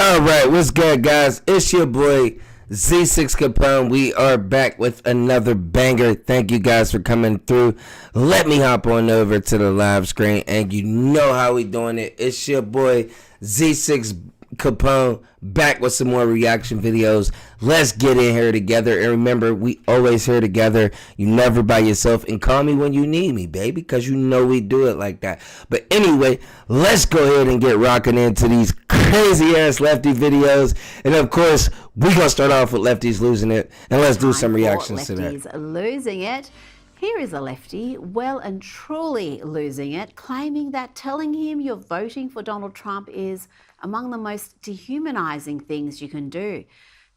All right, what's good, guys? It's your boy Z6 Capone. We are back with another banger. Thank you guys for coming through. Let me hop on over to the live screen, and you know how we doing it. It's your boy Z6 Capone back with some more reaction videos. Let's get in here together, and remember, we always here together. You never by yourself, and call me when you need me, baby, because you know we do it like that. But anyway, let's go ahead and get rocking into these crazy ass Lefty videos, and of course we're gonna start off with Lefty's losing it, and let's do some reactions to that. Lefty's losing it. Here is a lefty well and truly losing it, claiming that telling him you're voting for Donald Trump is among the most dehumanizing things you can do.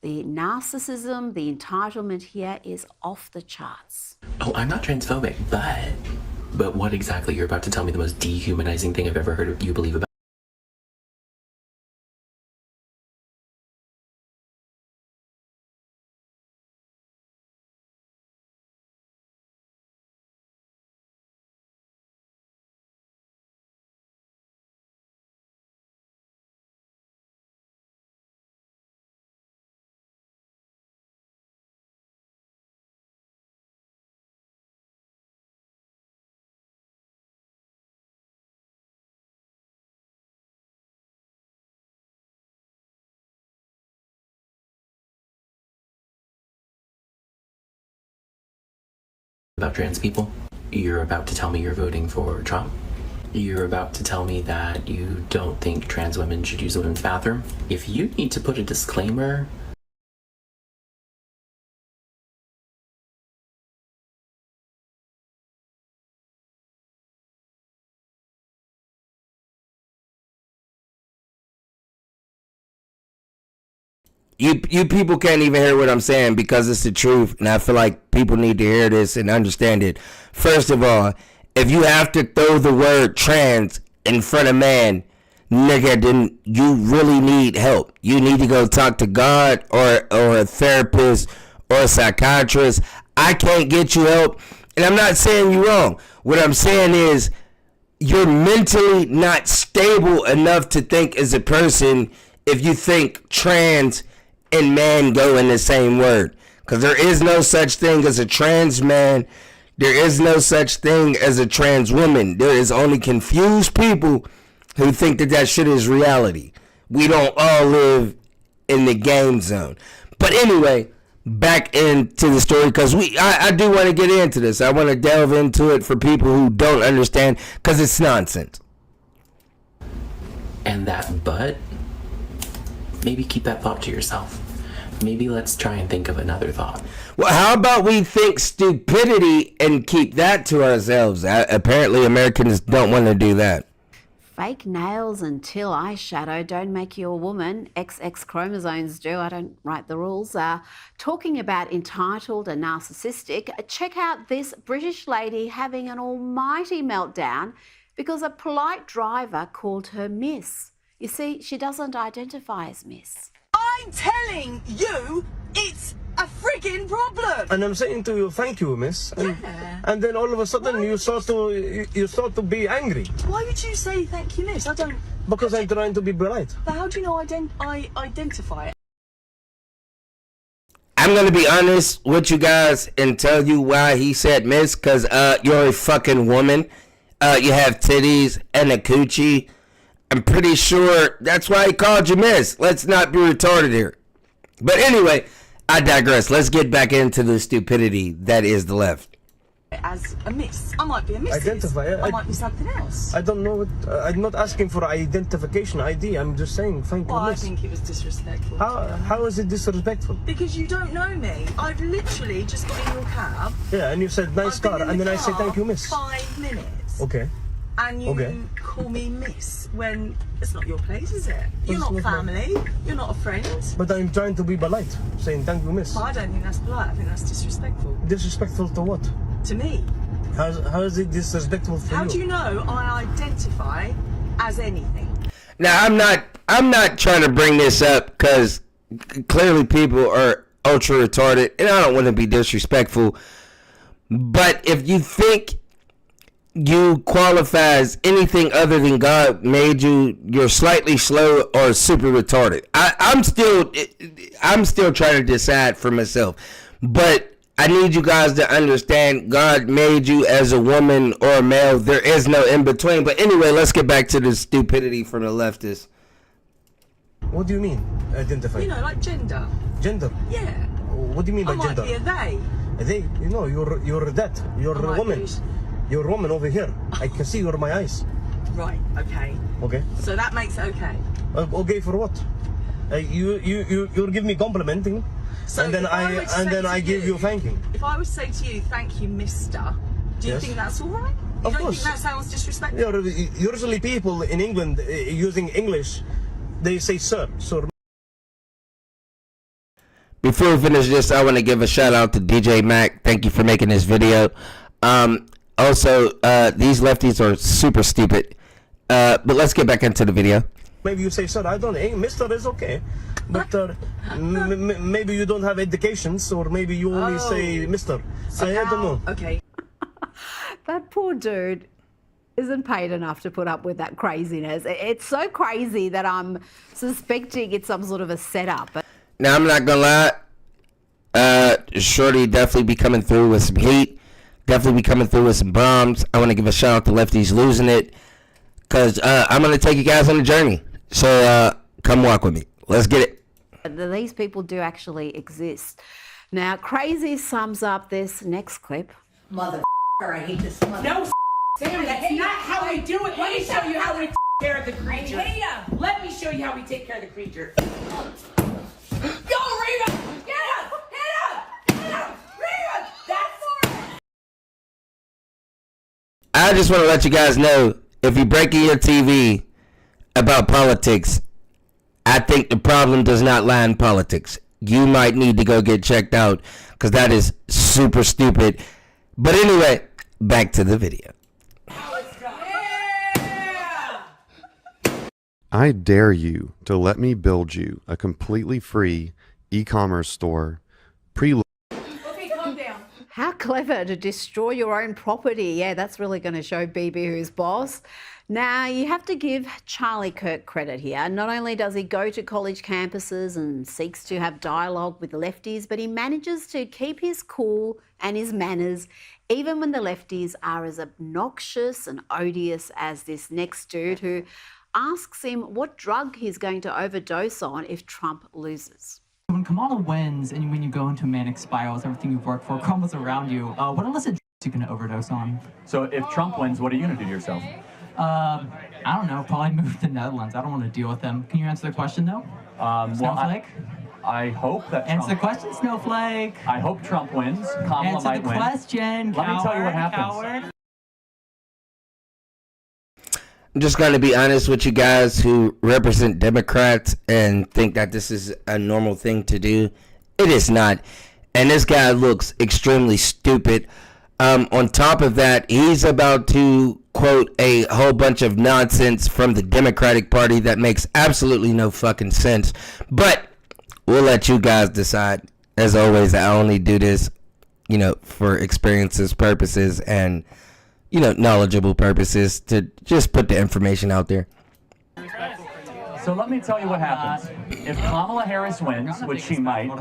The narcissism, the entitlement here is off the charts. Oh, I'm not transphobic, but what exactly? You're about to tell me the most dehumanizing thing I've ever heard you believe about trans people? You're about to tell me you're voting for Trump? You're about to tell me that you don't think trans women should use the women's bathroom? If you need to put a disclaimer... You people can't even hear what I'm saying because it's the truth, and I feel like people need to hear this and understand it. First of all, if you have to throw the word trans in front of man, nigga, then you really need help. You need to go talk to God or a therapist or a psychiatrist. I can't get you help, and I'm not saying you're wrong. What I'm saying is you're mentally not stable enough to think as a person if you think trans and man go in the same word, because there is no such thing as a trans man. There is no such thing as a trans woman. There is only confused people who think that that shit is reality. We don't all live in the game zone. But anyway, back into the story, because I do want to get into this. I want to delve into it for people who don't understand, because it's nonsense. And that but? Maybe keep that thought to yourself. Maybe let's try and think of another thought. Well, how about we think stupidity and keep that to ourselves? Apparently, Americans don't want to do that. Fake nails until eyeshadow don't make you a woman. XX chromosomes do. I don't write the rules. Talking about entitled and narcissistic, check out this British lady having an almighty meltdown because a polite driver called her Miss. You see, she doesn't identify as Miss. I'm telling you, it's a frigging problem. And I'm saying to you, thank you, miss. And then all of a sudden you start to be angry. Why would you say thank you, miss? I don't... Because I'm trying to be polite. But how do you know I identify it? I'm going to be honest with you guys and tell you why he said miss, because you're a fucking woman. You have titties and a coochie. I'm pretty sure that's why he called you miss. Let's not be retarded here. But anyway, I digress. Let's get back into the stupidity that is the left. As a miss. I might be a miss. Identify. I might be something else. I don't know what... I'm not asking for identification ID. I'm just saying thank you, Well, I miss. think it was disrespectful. How is it disrespectful? Because you don't know me. I've literally just got in your cab. Yeah, and you said nice I've been car, in and the then I say car thank you, miss. 5 minutes. Okay. And you Okay. call me miss when it's not your place, is it? You're It's not not my- family. You're not a friend. But I'm trying to be polite, saying thank you, miss. I don't think that's polite. I think that's disrespectful. Disrespectful to what? To me. How is it disrespectful for How you? do you know I identify as anything? Now, I'm not trying to bring this up because clearly people are ultra retarded, and I don't want to be disrespectful. But if you think you qualify as anything other than God made you, you're slightly slow or super retarded. I'm still trying to decide for myself, but I need you guys to understand God made you as a woman or a male. There is no in between. But anyway, let's get back to the stupidity from the leftists. What do you mean, identify? You know, like gender. Gender? Yeah. What do you mean by I might gender? be a they. They, you know, you're that. You're I a might woman. be. You're a woman over here. I can see you're my eyes. Right, okay. Okay. So that makes it okay. Okay for what? You're giving me complimenting, So and then if I were to say to give you thanking. If I would say to you, thank you, mister, do you Yes. think that's all right? You Of don't course. think that sounds disrespectful? Usually people in England using English, they say sir. Before we finish this, I want to give a shout out to DJ Mac. Thank you for making this video. Also, these lefties are super stupid. But let's get back into the video. Maybe you say sir. I don't know. Mister is okay, but maybe you don't have educations, or maybe you only say Mister. So I don't know. Okay. That poor dude isn't paid enough to put up with that craziness. It's so crazy that I'm suspecting it's some sort of a setup. Now, I'm not gonna lie. Shorty definitely be coming through with some heat. Definitely be coming through with some bombs. I want to give a shout out to Lefties Losing It, because I'm going to take you guys on a journey. So come walk with me. Let's get it. These people do actually exist. Now, crazy sums up this next clip. Mother I hate this mother. No, Sam, that's not how we do it. Let me show you how we take care of the creature. Let me show you how we take care of the creature. Go, Reba! Get up! Get up! Get up! Reba! That's for it! I just want to let you guys know, if you're breaking your TV about politics, I think the problem does not lie in politics. You might need to go get checked out, because that is super stupid. But anyway, back to the video. I dare you to let me build you a completely free e-commerce store pre-loaded. Okay, calm down. How clever to destroy your own property. Yeah, that's really going to show BB who's boss. Now, you have to give Charlie Kirk credit here. Not only does he go to college campuses and seeks to have dialogue with the lefties, but he manages to keep his cool and his manners, even when the lefties are as obnoxious and odious as this next dude who asks him what drug he's going to overdose on if Trump loses. When Kamala wins and when you go into manic spirals, everything you've worked for crumbles around you, what illicit drugs are you going to overdose on? So if Trump wins, what are you going to do to yourself? I don't know, probably move to the Netherlands. I don't want to deal with them. Can you answer the question, though? Snowflake? I hope that Answer the Trump, question, Snowflake. I hope Trump wins. Kamala Answer might the win. question, Let me tell you what happens. Coward. I'm just going to be honest with you guys who represent Democrats and think that this is a normal thing to do. It is not. And this guy looks extremely stupid. On top of that, he's about to quote a whole bunch of nonsense from the Democratic Party that makes absolutely no fucking sense. But we'll let you guys decide. As always, I only do this, for experiences purposes and, knowledgeable purposes, to just put the information out there. So let me tell you what happens. If Kamala Harris wins, which she might,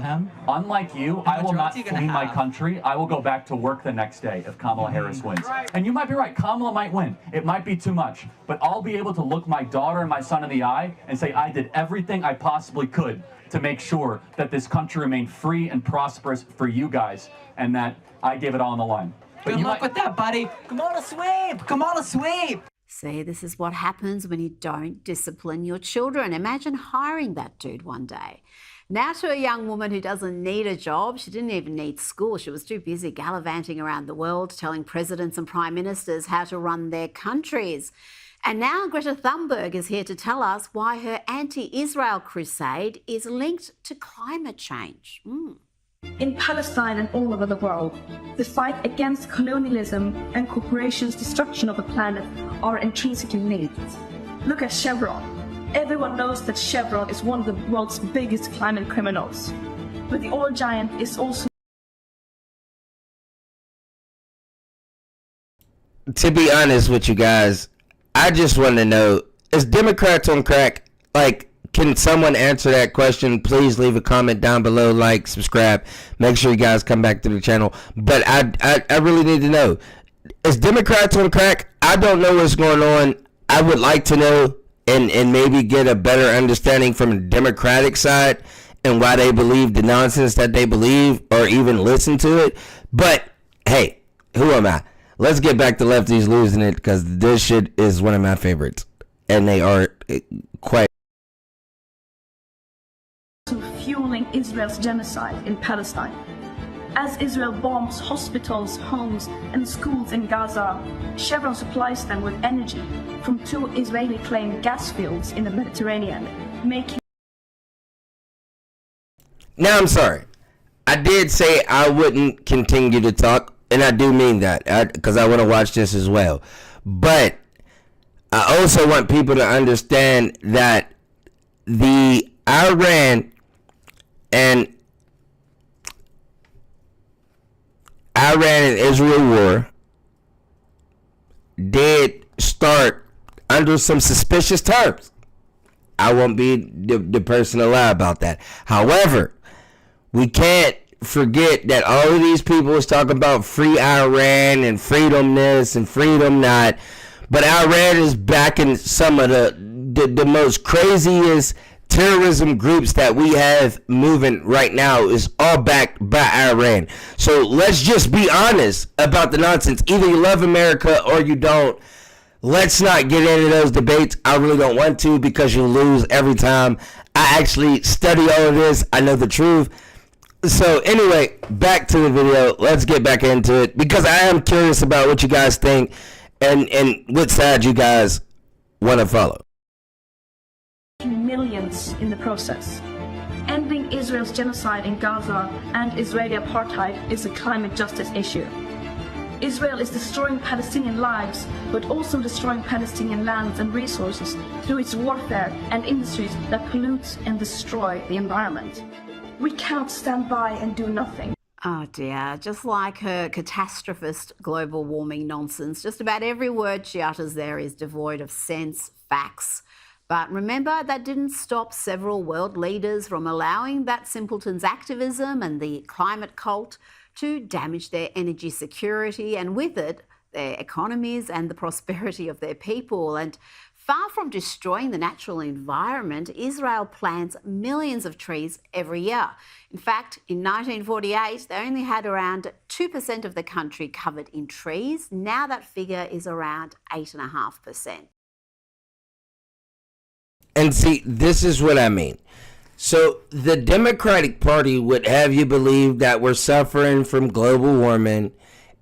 unlike you, I will not flee my country. I will go back to work the next day if Kamala Harris wins. And you might be right, Kamala might win. It might be too much. But I'll be able to look my daughter and my son in the eye and say I did everything I possibly could to make sure that this country remained free and prosperous for you guys, and that I gave it all on the line. But Good luck with that, buddy. Kamala sweep! Kamala sweep! See, this is what happens when you don't discipline your children. Imagine hiring that dude one day. Now to a young woman who doesn't need a job. She didn't even need school. She was too busy gallivanting around the world, telling presidents and prime ministers how to run their countries. And now Greta Thunberg is here to tell us why her anti-Israel crusade is linked to climate change. In Palestine and all over the world, the fight against colonialism and corporations' destruction of the planet are intrinsically linked. Look at Chevron. Everyone knows that Chevron is one of the world's biggest climate criminals. But the oil giant is also... to be honest with you guys, I just want to know, is Democrats on crack? Like, can someone answer that question? Please leave a comment down below, like, subscribe. Make sure you guys come back to the channel. But I really need to know, is Democrats on crack? I don't know what's going on. I would like to know and maybe get a better understanding from the Democratic side and why they believe the nonsense that they believe or even listen to it. But, hey, who am I? Let's get back to lefties losing it, because this shit is one of my favorites. And they are quite... fueling Israel's genocide in Palestine. As Israel bombs hospitals, homes, and schools in Gaza, Chevron supplies them with energy from 2 Israeli-claimed gas fields in the Mediterranean, making... Now, I'm sorry. I did say I wouldn't continue to talk, and I do mean that, because I want to watch this as well. But I also want people to understand that the Iran and Israel war did start under some suspicious terms. I won't be the person to lie about that. However, we can't forget that all of these people was talking about free Iran and freedom this and freedom not. But Iran is backing some of the most craziest terrorism groups that we have moving right now, is all backed by Iran. So let's just be honest about the nonsense. Either you love America or you don't. Let's not get into those debates. I really don't want to, because you lose every time. I actually study all of this. I know the truth. So anyway, back to the video. Let's get back into it, because I am curious about what you guys think and what side you guys want to follow. Millions in the process. Ending Israel's genocide in Gaza and Israeli apartheid is a climate justice issue. Israel is destroying Palestinian lives, but also destroying Palestinian lands and resources through its warfare and industries that pollute and destroy the environment. We cannot stand by and do nothing. Oh dear, just like her catastrophist global warming nonsense, just about every word she utters there is devoid of sense, facts. But remember, that didn't stop several world leaders from allowing that simpleton's activism and the climate cult to damage their energy security, and with it, their economies and the prosperity of their people. And far from destroying the natural environment, Israel plants millions of trees every year. In fact, in 1948, they only had around 2% of the country covered in trees. Now that figure is around 8.5%. And see, this is what I mean. So the Democratic Party would have you believe that we're suffering from global warming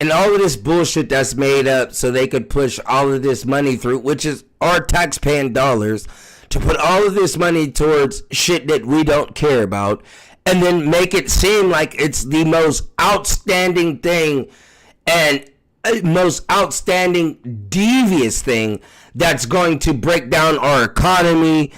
and all of this bullshit that's made up so they could push all of this money through, which is our taxpaying dollars, to put all of this money towards shit that we don't care about, and then make it seem like it's the most outstanding thing and most outstanding devious thing that's going to break down our economy,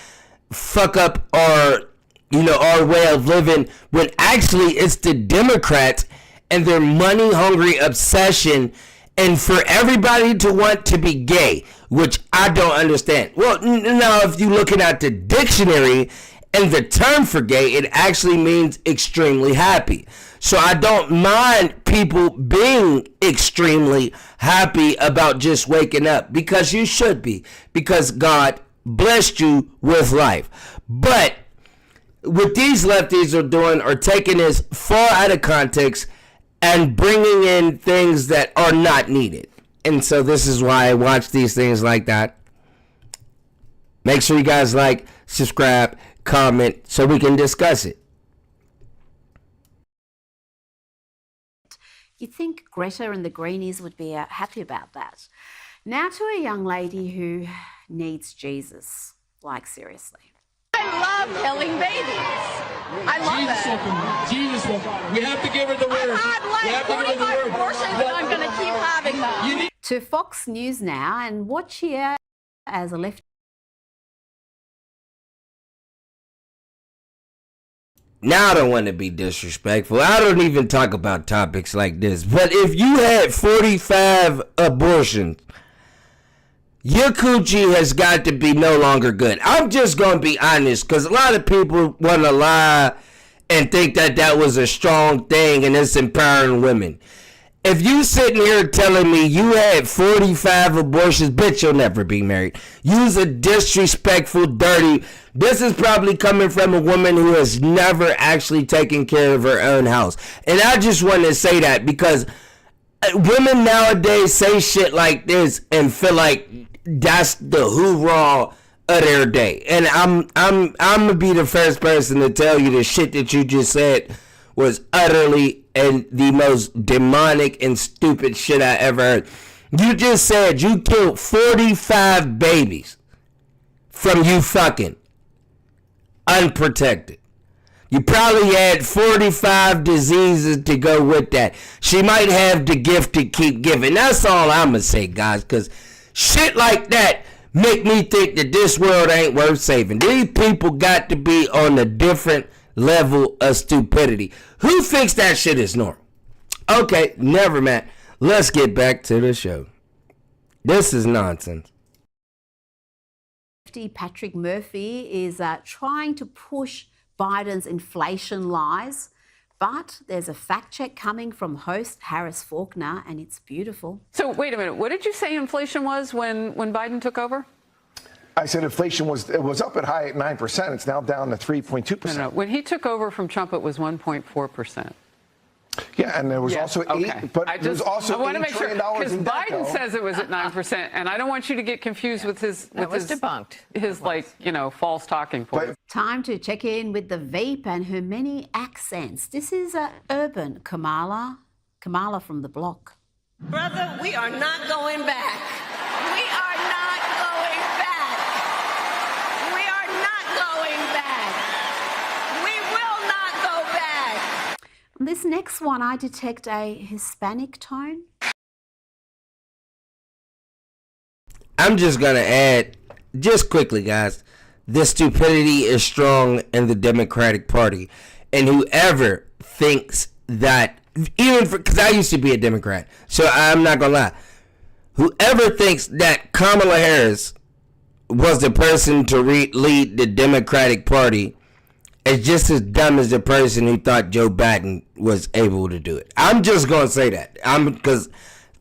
fuck up our way of living, when actually it's the Democrats and their money hungry obsession, and for everybody to want to be gay, which I don't understand. Well, now if you're looking at the dictionary and the term for gay, it actually means extremely happy. So I don't mind people being extremely happy about just waking up, because you should be, because God blessed you with life. But what these lefties are doing are taking this far out of context and bringing in things that are not needed. And so this is why I watch these things like that. Make sure you guys like, subscribe, comment, so we can discuss it. You'd think Greta and the Greenies would be happy about that. Now to a young lady who needs Jesus. Like, seriously. I love killing babies. I love it. Jesus will come. We have to give her the word. I've had like 45 abortions and I'm going to keep having them. To Fox News now, and watch here as a left. now I don't want to be disrespectful. I don't even talk about topics like this. But if you had 45 abortions, your coochie has got to be no longer good. I'm just going to be honest, because a lot of people want to lie and think that that was a strong thing and it's empowering women. If you sitting here telling me you had 45 abortions, bitch, you'll never be married. You's a disrespectful, dirty. This is probably coming from a woman who has never actually taken care of her own house. And I just want to say that because women nowadays say shit like this and feel like that's the hoorah of their day. And I'm gonna be the first person to tell you the shit that you just said was utterly and the most demonic and stupid shit I ever heard. You just said you killed 45 babies from you fucking unprotected. You probably had 45 diseases to go with that. She might have the gift to keep giving. That's all I'm gonna say, guys, because shit like that make me think that this world ain't worth saving. These people got to be on a different level of stupidity. Who thinks that shit is normal? Okay, never mind. Let's get back to the show. This is nonsense. Patrick Murphy is trying to push Biden's inflation lies, but there's a fact check coming from host Harris Faulkner, and it's beautiful. So wait a minute, what did you say inflation was when Biden took over? I said inflation was up at high at 9%. It's now down to 3.2%. No. When he took over from Trump, it was 1.4%. Yeah, and there was also there's also I want to make sure because in debt, Biden says it was at 9%, and I don't want you to get confused with his debunked. His false talking points. Time to check in with the Veep and her many accents. This is urban Kamala from the block. Brother, we are not going back. We are not going back. We are not going back. We will not go back. This next one, I detect a Hispanic tone. I'm just going to add, just quickly, guys, the stupidity is strong in the Democratic Party. And whoever thinks that, because I used to be a Democrat, so I'm not going to lie. Whoever thinks that Kamala Harris was the person to lead the Democratic Party is just as dumb as the person who thought Joe Biden was able to do it. I'm just going to say that. Because,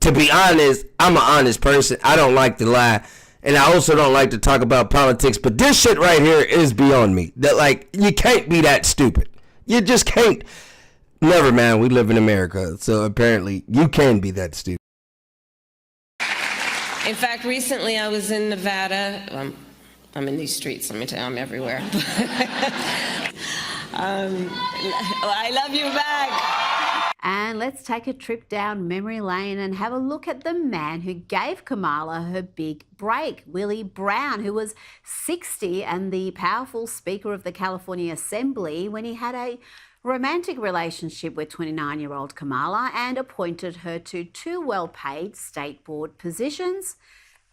to be honest, I'm an honest person. I don't like to lie. And I also don't like to talk about politics. But this shit right here is beyond me. That, you can't be that stupid. You just can't. Never mind. We live in America. So, apparently, you can be that stupid. In fact, recently I was in Nevada. I'm in these streets, let me tell you, I'm everywhere. I love you back. And let's take a trip down memory lane and have a look at the man who gave Kamala her big break, Willie Brown, who was 60 and the powerful Speaker of the California Assembly when he had a romantic relationship with 29-year-old Kamala and appointed her to 2 well-paid state board positions.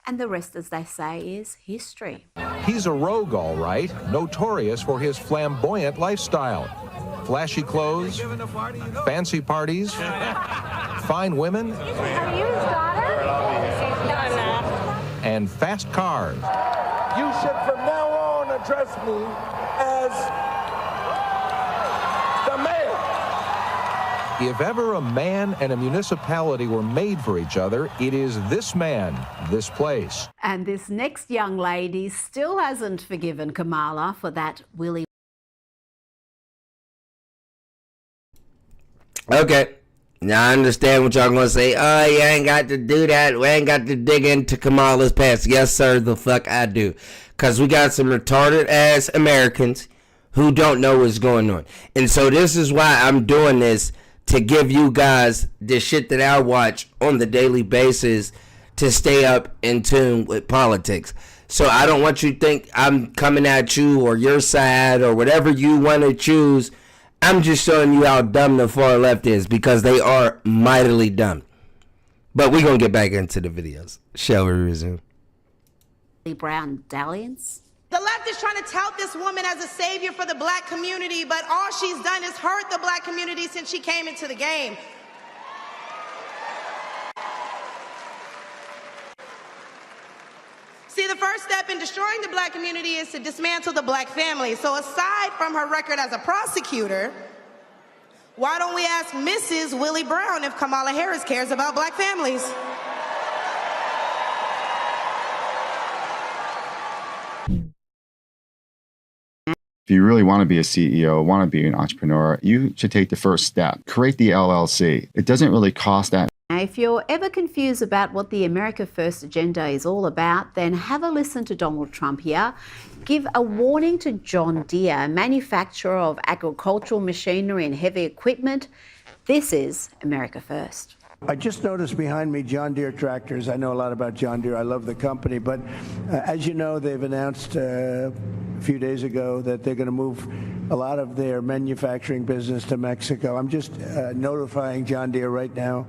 And the rest, as they say, is history. He's a rogue, all right, notorious for his flamboyant lifestyle. Flashy clothes, fancy parties, fine women, and fast cars. You should from now on address me as the mayor. If ever a man and a municipality were made for each other, it is this man, this place. And this next young lady still hasn't forgiven Kamala for that Willie. Okay. Now I understand what y'all gonna say. Oh, you ain't got to do that. We ain't got to dig into Kamala's past. Yes, sir, the fuck I do. Because we got some retarded ass Americans who don't know what's going on. And so this is why I'm doing this, to give you guys the shit that I watch on the daily basis to stay up in tune with politics. So I don't want you to think I'm coming at you or your side or whatever you want to choose. I'm just showing you how dumb the far left is, because they are mightily dumb. But we're going to get back into the videos. Shall we resume? Brown dalliance. The left is trying to tout this woman as a savior for the black community, but all she's done is hurt the black community since she came into the game. See, the first step in destroying the black community is to dismantle the black family. So aside from her record as a prosecutor, why don't we ask Mrs. Willie Brown if Kamala Harris cares about black families? If you really want to be a CEO, want to be an entrepreneur, you should take the first step. Create the LLC. It doesn't really cost that. If you're ever confused about what the America First agenda is all about, then have a listen to Donald Trump here. Give a warning to John Deere, manufacturer of agricultural machinery and heavy equipment. This is America First. I just noticed behind me John Deere tractors. I know a lot about John Deere. I love the company. But as you know, they've announced a few days ago that they're going to move a lot of their manufacturing business to Mexico. I'm just notifying John Deere right now.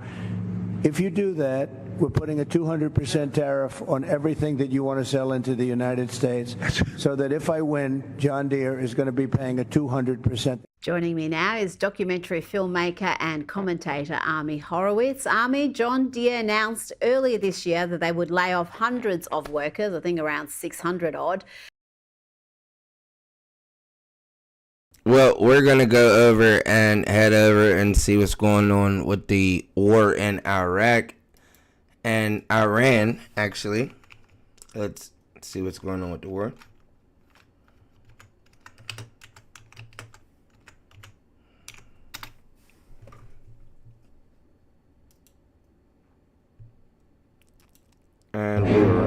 If you do that, we're putting a 200% tariff on everything that you want to sell into the United States, so that if I win, John Deere is going to be paying a 200%. Joining me now is documentary filmmaker and commentator Ami Horowitz. Ami, John Deere announced earlier this year that they would lay off hundreds of workers, I think around 600 odd. Well, we're going to go over and head over and see what's going on with the war in Iraq and Iran, actually. Let's see what's going on with the war. And we're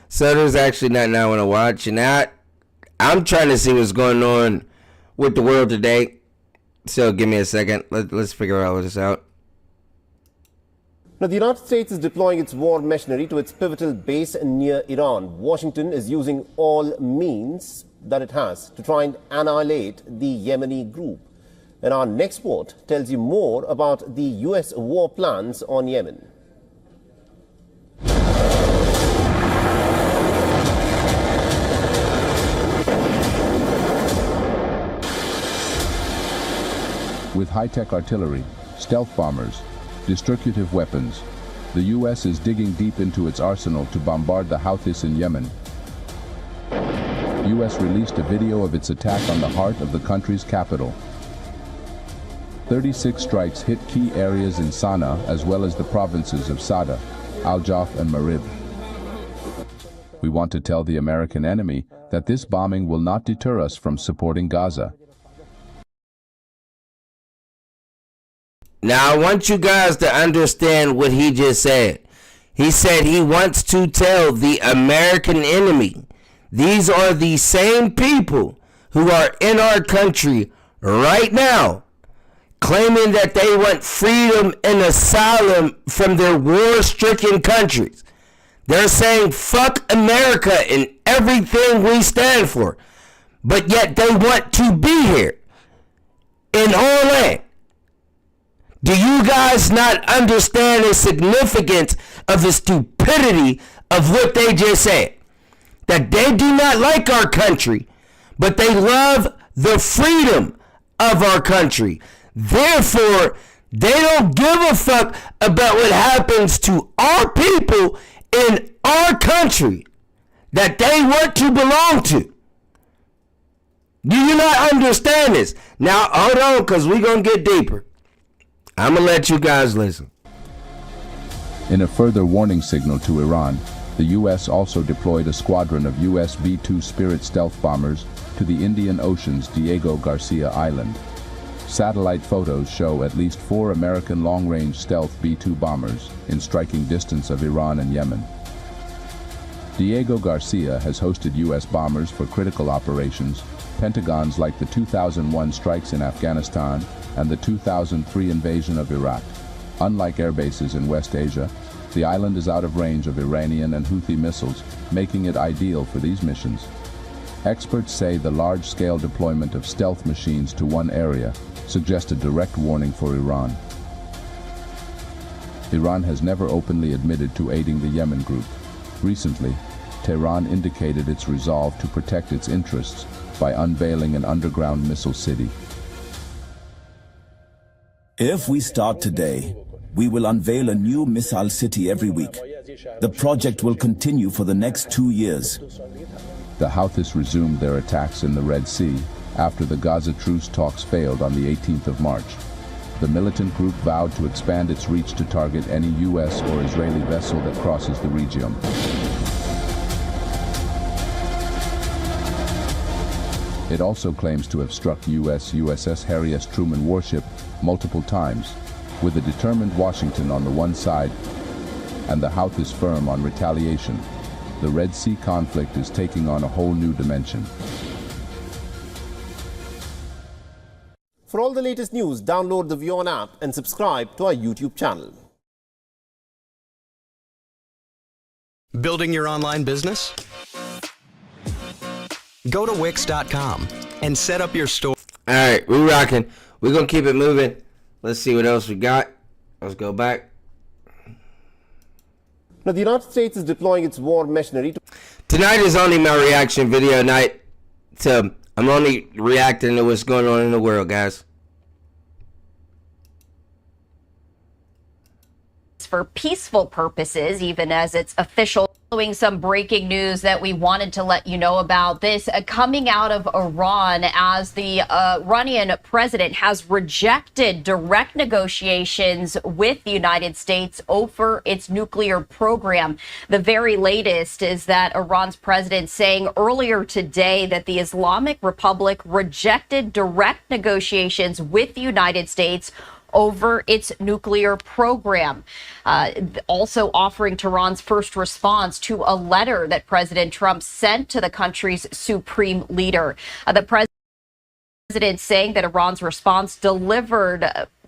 So there's actually nothing I want to watch, and I'm trying to see what's going on with the world today. So give me a second. Let's figure all this out. Now, the United States is deploying its war machinery to its pivotal base near Iran. Washington is using all means that it has to try and annihilate the Yemeni group. And our next report tells you more about the U.S. war plans on Yemen. With high-tech artillery, stealth bombers, destructive weapons, the U.S. is digging deep into its arsenal to bombard the Houthis in Yemen. U.S. released a video of its attack on the heart of the country's capital. 36 strikes hit key areas in Sana'a as well as the provinces of Sada, Al-Jaf and Marib. We want to tell the American enemy that this bombing will not deter us from supporting Gaza. Now, I want you guys to understand what he just said. He said he wants to tell the American enemy, these are the same people who are in our country right now, claiming that they want freedom and asylum from their war-stricken countries. They're saying, fuck America and everything we stand for. But yet they want to be here in our land. Do you guys not understand the significance of the stupidity of what they just said? That they do not like our country, but they love the freedom of our country. Therefore, they don't give a fuck about what happens to our people in our country that they want to belong to. Do you not understand this? Now, hold on, because we're going to get deeper. I'm going to let you guys listen. In a further warning signal to Iran, the U.S. also deployed a squadron of U.S. B-2 Spirit stealth bombers to the Indian Ocean's Diego Garcia Island. Satellite photos show at least 4 American long-range stealth B-2 bombers in striking distance of Iran and Yemen. Diego Garcia has hosted U.S. bombers for critical operations, Pentagons like the 2001 strikes in Afghanistan and the 2003 invasion of Iraq. Unlike air bases in West Asia, the island is out of range of Iranian and Houthi missiles, making it ideal for these missions. Experts say the large-scale deployment of stealth machines to one area suggests a direct warning for Iran. Iran has never openly admitted to aiding the Yemen group. Recently, Tehran indicated its resolve to protect its interests by unveiling an underground missile city. If we start today, we will unveil a new missile city every week. The project will continue for the next 2 years. The Houthis resumed their attacks in the Red Sea after the Gaza truce talks failed on the 18th of March. The militant group vowed to expand its reach to target any U.S. or Israeli vessel that crosses the region. It also claims to have struck U.S. USS Harry S. Truman warship multiple times, with a determined Washington on the one side and the Houthis firm on retaliation. The Red Sea conflict is taking on a whole new dimension. For all the latest news, download the WION app and subscribe to our YouTube channel. Building your online business? Go to Wix.com and set up your store. All right, we're rocking. We're going to keep it moving. Let's see what else we got. Let's go back. Now, the United States is deploying its war machinery. Tonight is only my reaction video night. So I'm only reacting to what's going on in the world, guys. For peaceful purposes, even as it's official. Following some breaking news that we wanted to let you know about, this coming out of Iran, as the Iranian president has rejected direct negotiations with the United States over its nuclear program. The very latest is that Iran's president saying earlier today that the Islamic Republic rejected direct negotiations with the United States over its nuclear program, also offering Tehran's first response to a letter that President Trump sent to the country's supreme leader. The president saying that Iran's response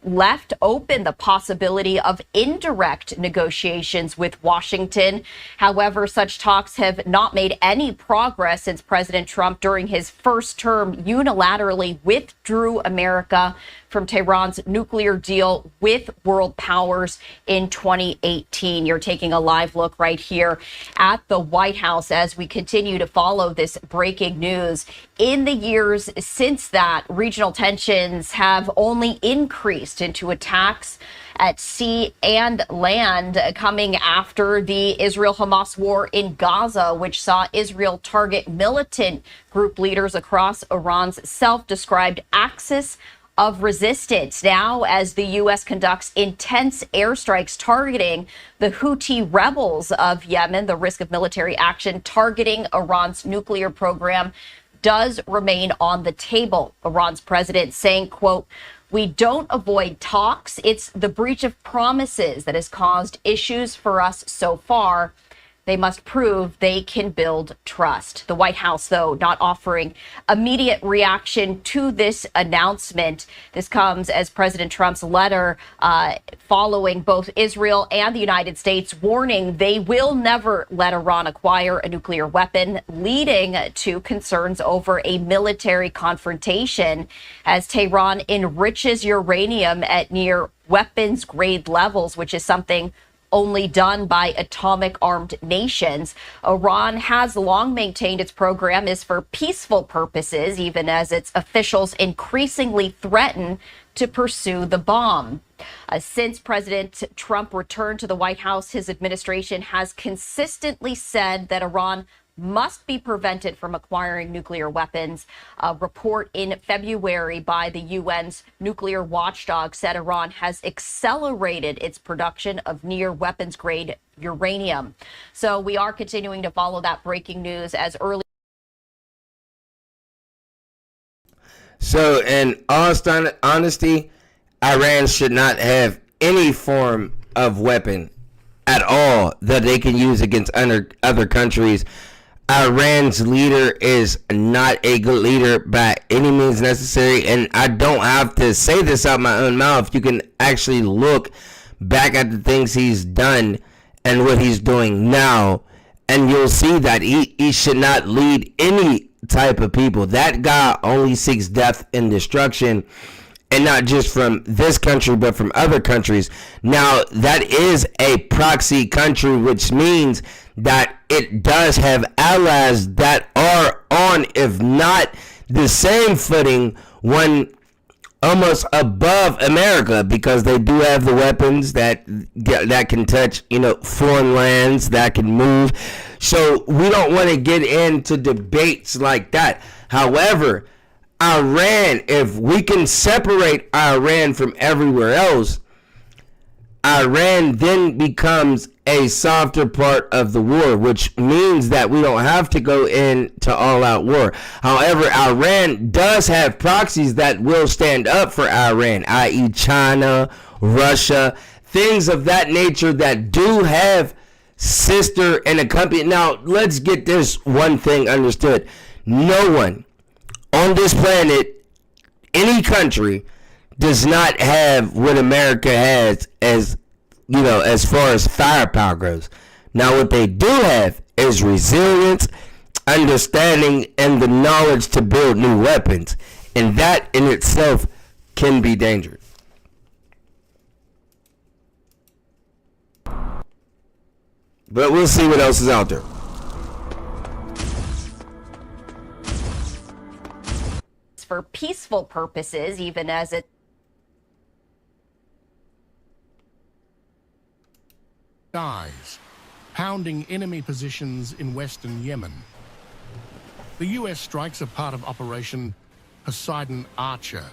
left open the possibility of indirect negotiations with Washington. However, such talks have not made any progress since President Trump, during his first term, unilaterally withdrew America from Tehran's nuclear deal with world powers in 2018. You're taking a live look right here at the White House as we continue to follow this breaking news. In the years since that, regional tensions have only increased into attacks at sea and land, coming after the Israel-Hamas war in Gaza, which saw Israel target militant group leaders across Iran's self-described axis of resistance. Now, as the U.S. conducts intense airstrikes targeting the Houthi rebels of Yemen, the risk of military action targeting Iran's nuclear program does remain on the table. Iran's president saying, quote, We don't avoid talks. It's the breach of promises that has caused issues for us so far. They must prove they can build trust. The White House, though, not offering immediate reaction to this announcement. This comes as President Trump's letter following both Israel and the United States warning they will never let Iran acquire a nuclear weapon, leading to concerns over a military confrontation as Tehran enriches uranium at near weapons grade levels, which is something only done by atomic armed nations. Iran has long maintained its program is for peaceful purposes, even as its officials increasingly threaten to pursue the bomb. Since President Trump returned to the White House, his administration has consistently said that Iran must be prevented from acquiring nuclear weapons. A report in February by the UN's nuclear watchdog said Iran has accelerated its production of near weapons grade uranium. So we are continuing to follow that breaking news as early. So in all honesty, Iran should not have any form of weapon at all that they can use against other countries. Iran's leader is not a good leader by any means necessary, and I don't have to say this out my own mouth. You can actually look back at the things he's done and what he's doing now, and you'll see that he should not lead any type of people. That guy only seeks death and destruction, and not just from this country, but from other countries. Now, that is a proxy country, which means that it does have allies that are on, if not the same footing, one almost above America, because they do have the weapons that can touch, foreign lands, that can move. So we don't want to get into debates like that. However, Iran, if we can separate Iran from everywhere else, Iran then becomes a softer part of the war, which means that we don't have to go into all-out war. However, Iran does have proxies that will stand up for Iran, i.e. China, Russia, things of that nature that do have sister and a company. Now, let's get this one thing understood. No one on this planet, any country, does not have what America has as far as firepower goes. Now, what they do have is resilience, understanding, and the knowledge to build new weapons. And that in itself can be dangerous. But we'll see what else is out there. For peaceful purposes, even as it dies, pounding enemy positions in western Yemen. The U.S. strikes are part of Operation Poseidon Archer.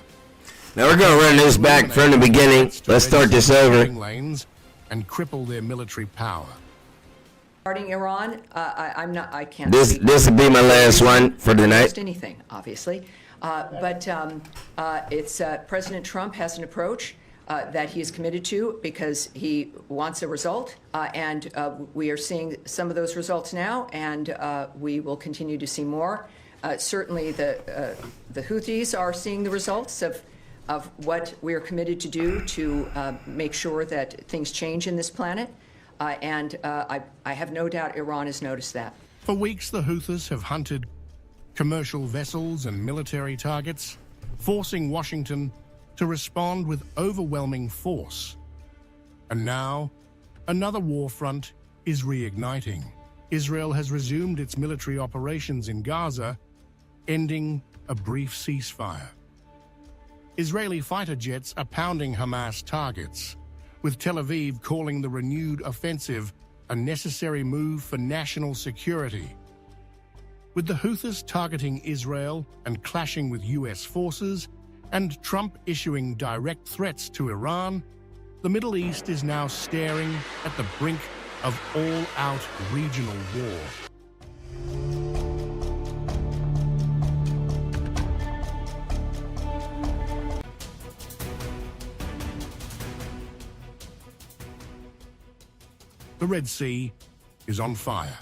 Now we're going to run this back from the beginning. Let's start this over. Lanes and cripple their military power. Regarding Iran, I can't. This will be my last one for tonight. Anything, obviously. But it's President Trump has an approach that he is committed to because he wants a result, and we are seeing some of those results now, and we will continue to see more. Certainly, the Houthis are seeing the results of what we are committed to do to make sure that things change in this planet, and I have no doubt Iran has noticed that. For weeks, the Houthis have hunted commercial vessels and military targets, forcing Washington to respond with overwhelming force. And now, another war front is reigniting. Israel has resumed its military operations in Gaza, ending a brief ceasefire. Israeli fighter jets are pounding Hamas targets, with Tel Aviv calling the renewed offensive a necessary move for national security. With the Houthis targeting Israel and clashing with U.S. forces, and Trump issuing direct threats to Iran, the Middle East is now staring at the brink of all-out regional war. The Red Sea is on fire.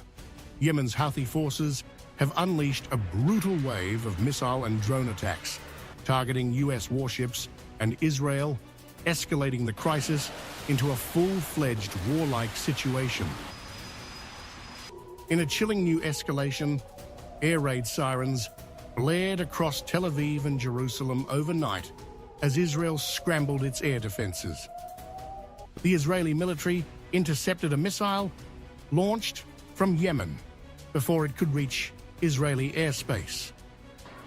Yemen's Houthi forces have unleashed a brutal wave of missile and drone attacks, targeting U.S. warships and Israel, escalating the crisis into a full-fledged warlike situation. In a chilling new escalation, air raid sirens blared across Tel Aviv and Jerusalem overnight as Israel scrambled its air defenses. The Israeli military intercepted a missile launched from Yemen before it could reach Israeli airspace.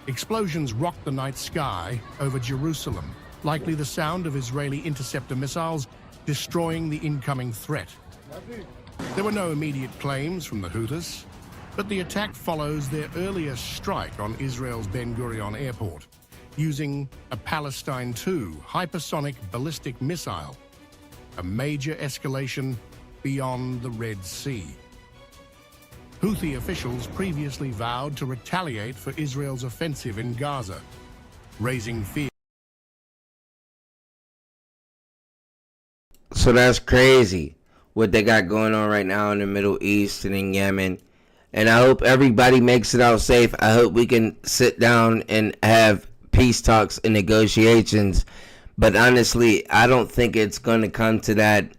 Explosions rocked the night sky over Jerusalem, likely the sound of Israeli interceptor missiles destroying the incoming threat. There were no immediate claims from the Houthis, but the attack follows their earlier strike on Israel's Ben Gurion airport, using a Palestine II hypersonic ballistic missile, a major escalation beyond the Red Sea. Houthi officials previously vowed to retaliate for Israel's offensive in Gaza, raising fear. So that's crazy what they got going on right now in the Middle East and in Yemen. And I hope everybody makes it out safe. I hope we can sit down and have peace talks and negotiations. But honestly, I don't think it's going to come to that,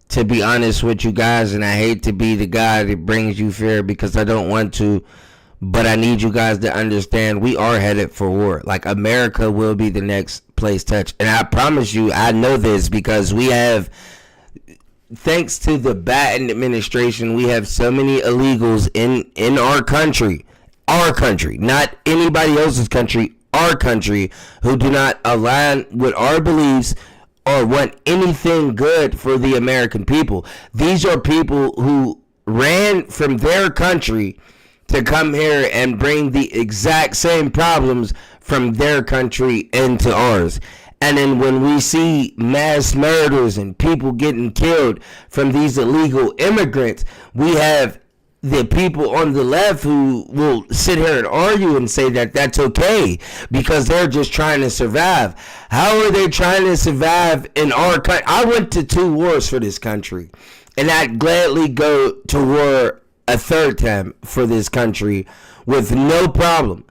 to be honest with you guys. And I hate to be the guy that brings you fear because I don't want to. But I need you guys to understand we are headed for war. Like, America will be the next place touched. And I promise you, I know this because we have, thanks to the Biden administration, we have so many illegals in our country, not anybody else's country, our country, who do not align with our beliefs or want anything good for the American people. These are people who ran from their country to come here and bring the exact same problems from their country into ours. And then when we see mass murders and people getting killed from these illegal immigrants, we have the people on the left who will sit here and argue and say that that's okay because they're just trying to survive. How are they trying to survive in our country? I went to 2 wars for this country, and I'd gladly go to war a 3rd time for this country with no problem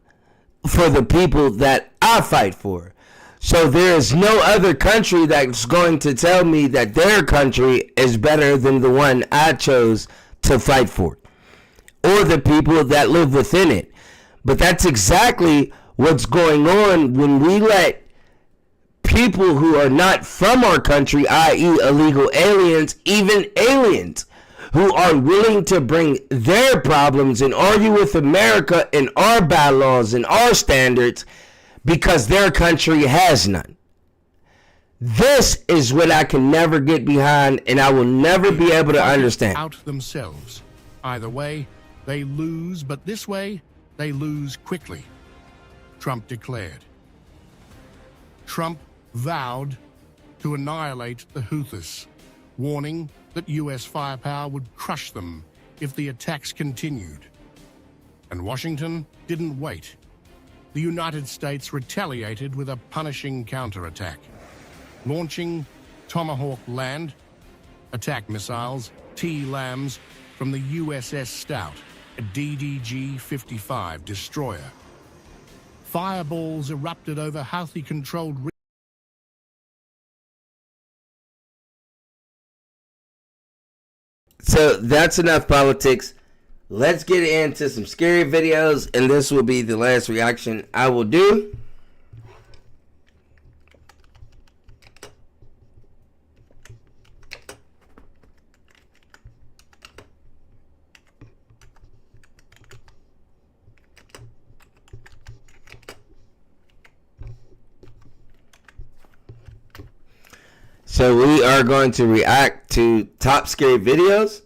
for the people that I fight for. So there is no other country that's going to tell me that their country is better than the one I chose to fight for, or the people that live within it. But that's exactly what's going on when we let people who are not from our country, i.e. illegal aliens, even aliens, who are willing to bring their problems and argue with America and our bylaws and our standards because their country has none. This is what I can never get behind, and I will never be able to understand. Out themselves. Either way, they lose, but this way, they lose quickly, Trump declared. Trump vowed to annihilate the Houthis, warning that U.S. firepower would crush them if the attacks continued. And Washington didn't wait. The United States retaliated with a punishing counterattack, launching Tomahawk land attack missiles, T-LAMs, from the USS Stout, a DDG-55 destroyer. Fireballs erupted over Houthi-controlled regions. So that's enough politics. Let's get into some scary videos, and this will be the last reaction I will do. So we are going to react to top scary videos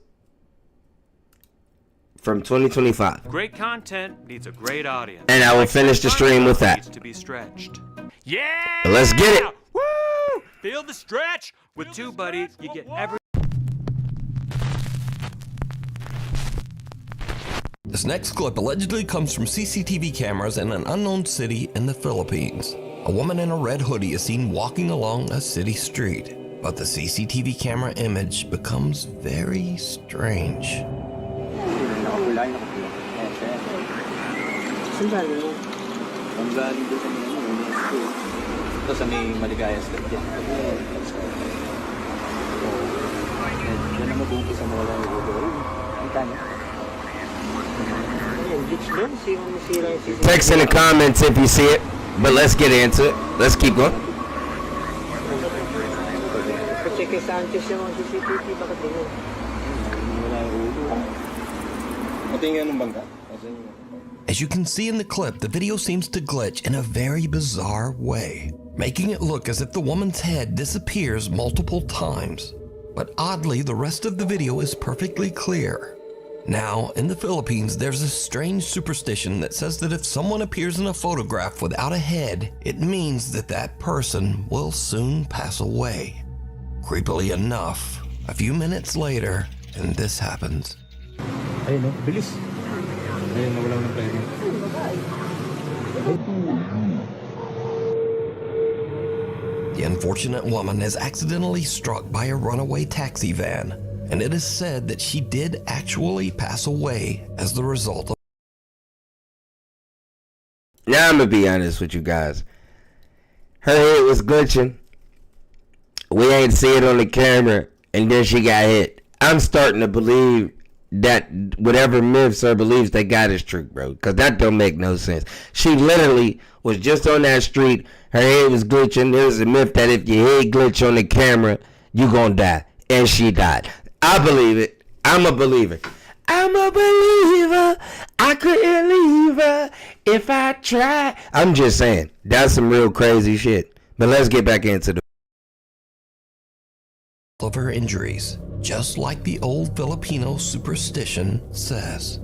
from 2025. Great content needs a great audience. And I will finish the stream with that. Needs to be stretched. Yeah! Let's get it. Woo! Feel the stretch. With two buddies, you get every... This next clip allegedly comes from CCTV cameras in an unknown city in the Philippines. A woman in a red hoodie is seen walking along a city street. But the CCTV camera image becomes very strange. Text in the comments if you see it, but let's get into it. Let's keep going. As you can see in the clip, the video seems to glitch in a very bizarre way, making it look as if the woman's head disappears multiple times. But oddly, the rest of the video is perfectly clear. Now, in the Philippines, there's a strange superstition that says that if someone appears in a photograph without a head, it means that that person will soon pass away. Creepily enough, a few minutes later, and this happens. Ayun, no? Bilis. Ayun, nawala ng pwede. The unfortunate woman is accidentally struck by a runaway taxi van, and it is said that she did actually pass away as the result of. Now I'm gonna be honest with you guys. Her head was glitching. We ain't see it on the camera, and then she got hit. I'm starting to believe that whatever myths or beliefs they got is true, bro. Because that don't make no sense. She literally was just on that street. Her head was glitching. There's a myth that if your head glitch on the camera, you gonna die. And she died. I believe it. I'm a believer. I'm a believer. I couldn't leave her if I tried. I'm just saying. That's some real crazy shit. But let's get back into the of her injuries, just like the old Filipino superstition says.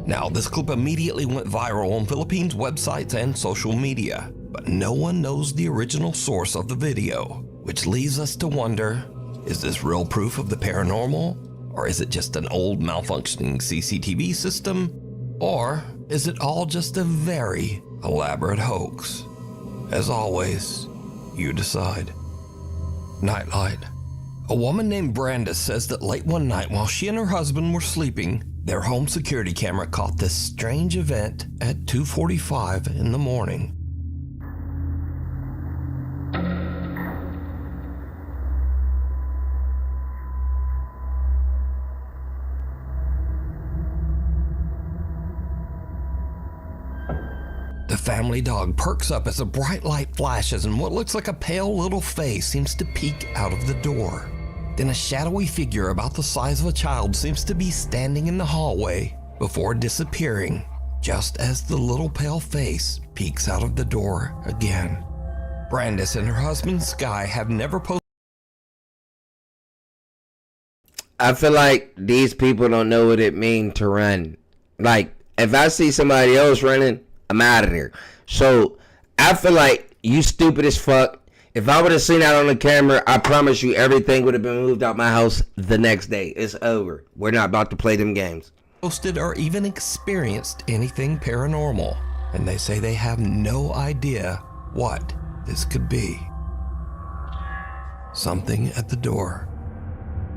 Now, this clip immediately went viral on Philippines websites and social media, but no one knows the original source of the video, which leaves us to wonder, is this real proof of the paranormal? Or is it just an old malfunctioning CCTV system? Or is it all just a very elaborate hoax? As always, you decide. Nightlight. A woman named Brandis says that late one night while she and her husband were sleeping, their home security camera caught this strange event at 2:45 in the morning. The family dog perks up as a bright light flashes and what looks like a pale little face seems to peek out of the door. Then a shadowy figure about the size of a child seems to be standing in the hallway before disappearing, just as the little pale face peeks out of the door again. Brandis and her husband Sky have never posted. I feel like these people don't know what it means to run. Like, if I see somebody else running, I'm out of there. So, I feel like you stupid as fuck. If I would have seen that on the camera, I promise you everything would have been moved out my house the next day. It's over. We're not about to play them games. Posted or even experienced anything paranormal, and they say they have no idea what this could be. Something at the door.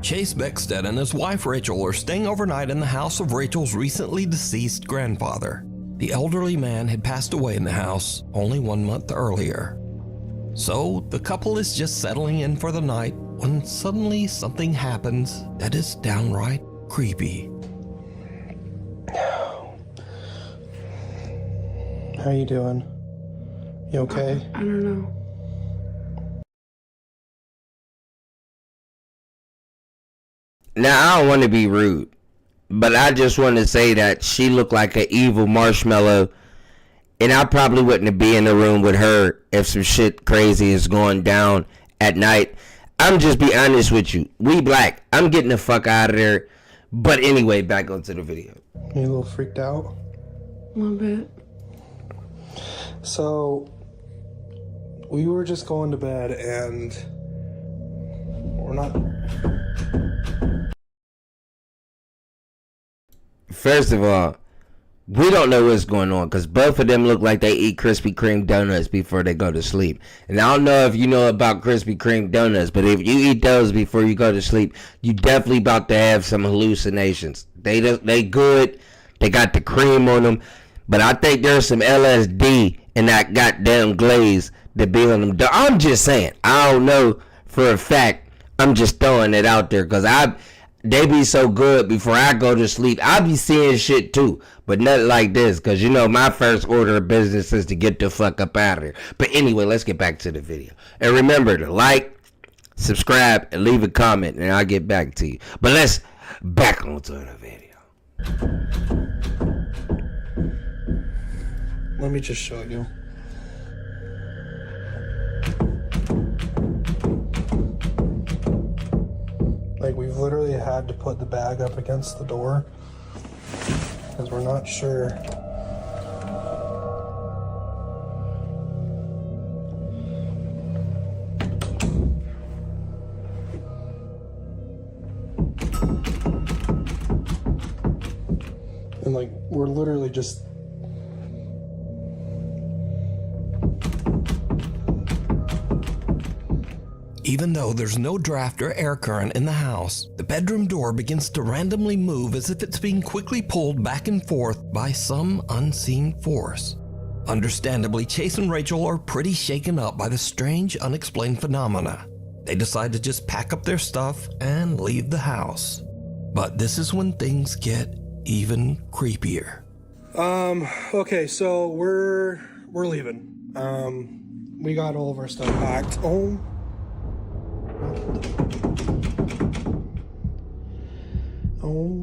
Chase Beckstead and his wife Rachel are staying overnight in the house of Rachel's recently deceased grandfather. The elderly man had passed away in the house only 1 month earlier. So the couple is just settling in for the night when suddenly something happens that is downright creepy. How you doing? You okay? I don't know. Now, I don't want to be rude, but I just want to say that she looked like an evil marshmallow, and I probably wouldn't be in the room with her if some shit crazy is going down at night. I'm just be honest with you. We black. I'm getting the fuck out of there. But anyway, back onto the video. You a little freaked out? A little bit. So, we were just going to bed and we're not... First of all, We don't know what's going on because both of them look like they eat Krispy Kreme donuts before they go to sleep. And I don't know if you know about Krispy Kreme donuts, but if you eat those before you go to sleep, you definitely about to have some hallucinations. They good. They got the cream on them. But I think there's some LSD in that goddamn glaze that be on them. I'm just saying. I don't know for a fact. I'm just throwing it out there because they be so good before I go to sleep. I be seeing shit too, but nothing like this because, you know, my first order of business is to get the fuck up out of here. But anyway, let's get back to the video. And remember to like, subscribe, and leave a comment, and I'll get back to you. But let's back onto the video. Let me just show you. Like, we've literally had to put the bag up against the door because we're not sure. And like, we're literally just Even though there's no draft or air current in the house, the bedroom door begins to randomly move as if it's being quickly pulled back and forth by some unseen force. Understandably, Chase and Rachel are pretty shaken up by the strange, unexplained phenomena. They decide to just pack up their stuff and leave the house. But this is when things get even creepier. Okay, so we're leaving. We got all of our stuff packed. Oh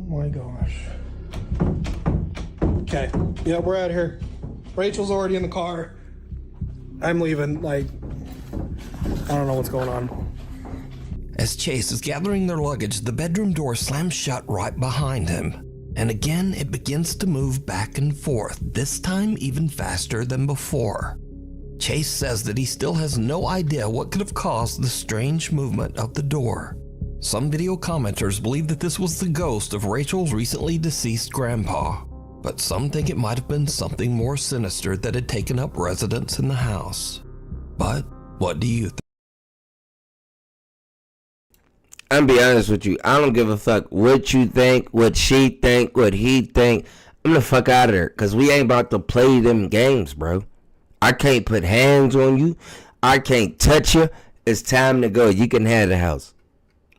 my gosh. Okay, yeah, we're out of here. Rachel's already in the car. I'm leaving, like, I don't know what's going on. As Chase is gathering their luggage, the bedroom door slams shut right behind him. And again, it begins to move back and forth, this time even faster than before. Chase says that he still has no idea what could have caused the strange movement of the door. Some video commenters believe that this was the ghost of Rachel's recently deceased grandpa, but some think it might have been something more sinister that had taken up residence in the house. But what do you think? I'm be honest with you. I don't give a fuck what you think, what she think, what he think. I'm the fuck out of there because we ain't about to play them games, bro. I can't put hands on you. I can't touch you. It's time to go. You can have the house.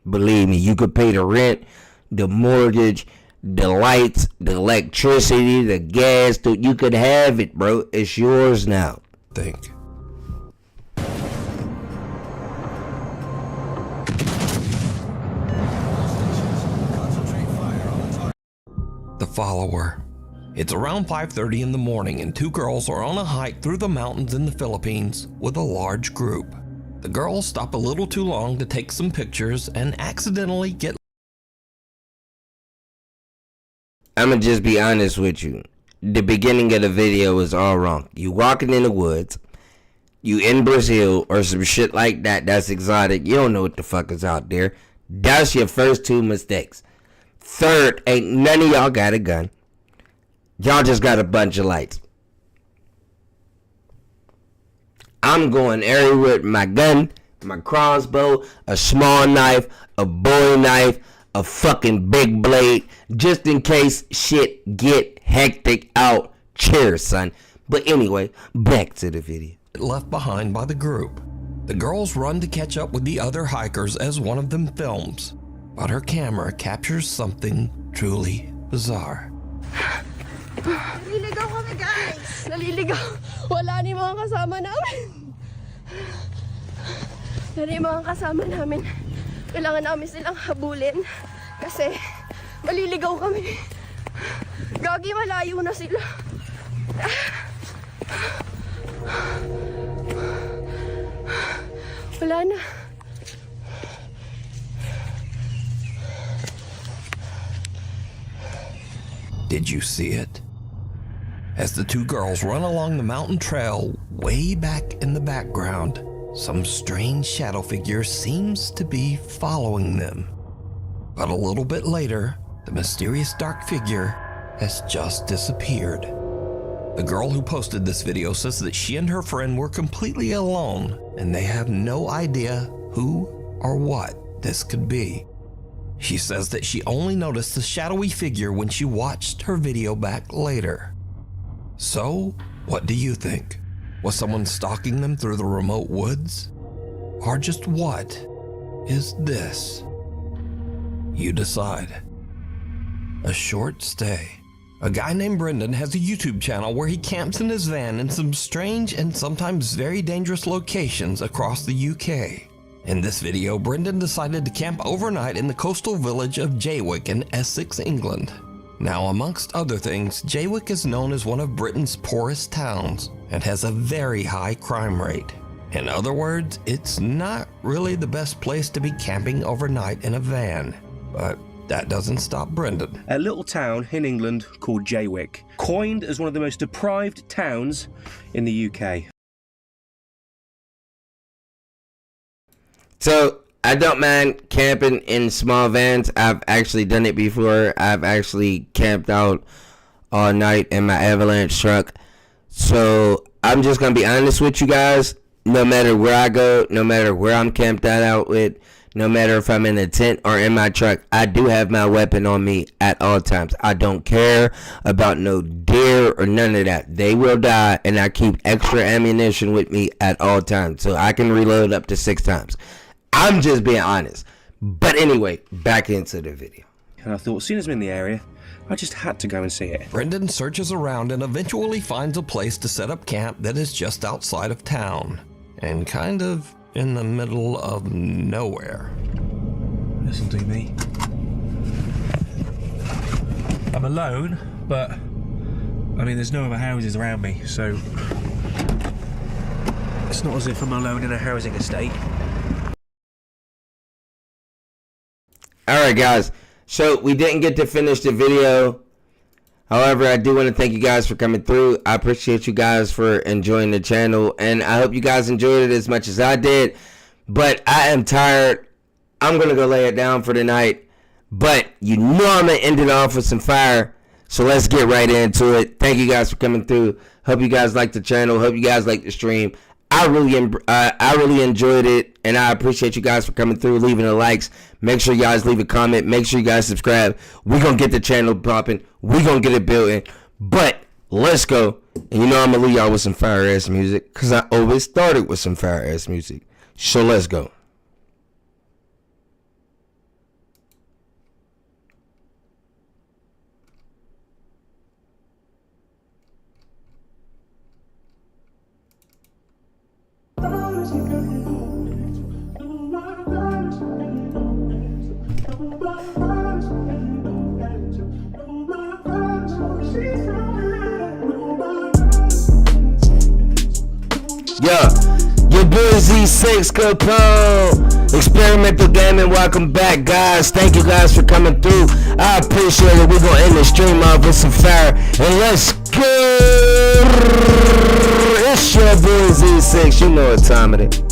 Believe me, you could pay the rent, the mortgage, the lights, the electricity, the gas. You could have it, bro. It's yours now. Think. The follower. It's around 5:30 in the morning and two girls are on a hike through the mountains in the Philippines with a large group. The girls stop a little too long to take some pictures and accidentally get... I'ma just be honest with you. The beginning of the video is all wrong. You walking in the woods, you in Brazil or some shit like that that's exotic. You don't know what the fuck is out there. That's your first two mistakes. Third, ain't none of y'all got a gun. Y'all just got a bunch of lights. I'm going everywhere with my gun, my crossbow, a small knife, a bowie knife, a fucking big blade, just in case shit get hectic out. Cheers, son. But anyway, back to the video. Left behind by the group. The girls run to catch up with the other hikers as one of them films, but her camera captures something truly bizarre. Naliligaw kami, guys! Naliligaw! Wala ni mga kasama namin! Wala ni mga kasama namin. Kailangan namin silang habulin kasi maliligaw kami. Gagi, malayo na sila. Wala na. Did you see it? As the two girls run along the mountain trail, way back in the background, some strange shadow figure seems to be following them. But a little bit later, the mysterious dark figure has just disappeared. The girl who posted this video says that she and her friend were completely alone and they have no idea who or what this could be. She says that she only noticed the shadowy figure when she watched her video back later. So, what do you think? Was someone stalking them through the remote woods? Or just what is this? You decide. A short stay. A guy named Brendan has a YouTube channel where he camps in his van in some strange and sometimes very dangerous locations across the UK. In this video, Brendan decided to camp overnight in the coastal village of Jaywick in Essex, England. Now, amongst other things, Jaywick is known as one of Britain's poorest towns and has a very high crime rate. In other words, it's not really the best place to be camping overnight in a van, but that doesn't stop Brendan. A little town in England called Jaywick, coined as one of the most deprived towns in the UK. So, I don't mind camping in small vans. I've actually done it before. I've actually camped out all night in my Avalanche truck. So, I'm just going to be honest with you guys. No matter where I go, no matter where I'm camped out with, no matter if I'm in a tent or in my truck, I do have my weapon on me at all times. I don't care about no deer or none of that. They will die, and I keep extra ammunition with me at all times. So I can reload up to 6 times. I'm just being honest. But anyway, back into the video. And I thought, as soon as I'm in the area, I just had to go and see it. Brendan searches around and eventually finds a place to set up camp that is just outside of town and kind of in the middle of nowhere. This'll do me. I'm alone, but I mean, there's no other houses around me, so it's not as if I'm alone in a housing estate. Alright guys, so we didn't get to finish the video. However, I do want to thank you guys for coming through. I appreciate you guys for enjoying the channel, and I hope you guys enjoyed it as much as I did. But I am tired. I'm going to go lay it down for the night. But you know I'm going to end it off with some fire. So let's get right into it. Thank you guys for coming through. Hope you guys like the channel. Hope you guys like the stream. I really enjoyed it, and I appreciate you guys for coming through, leaving the likes. Make sure you guys leave a comment. Make sure you guys subscribe. We're going to get the channel popping. We're going to get it building. But let's go. And you know I'm going to leave y'all with some fire-ass music, because I always started with some fire-ass music. So let's go. Yeah, your boy Z6 Capone, Experimental Gaming. Welcome back, guys. Thank you guys for coming through. I appreciate it. We're gonna end the stream off with some fire, and let's go. It's your boy Z6. You know what time it is.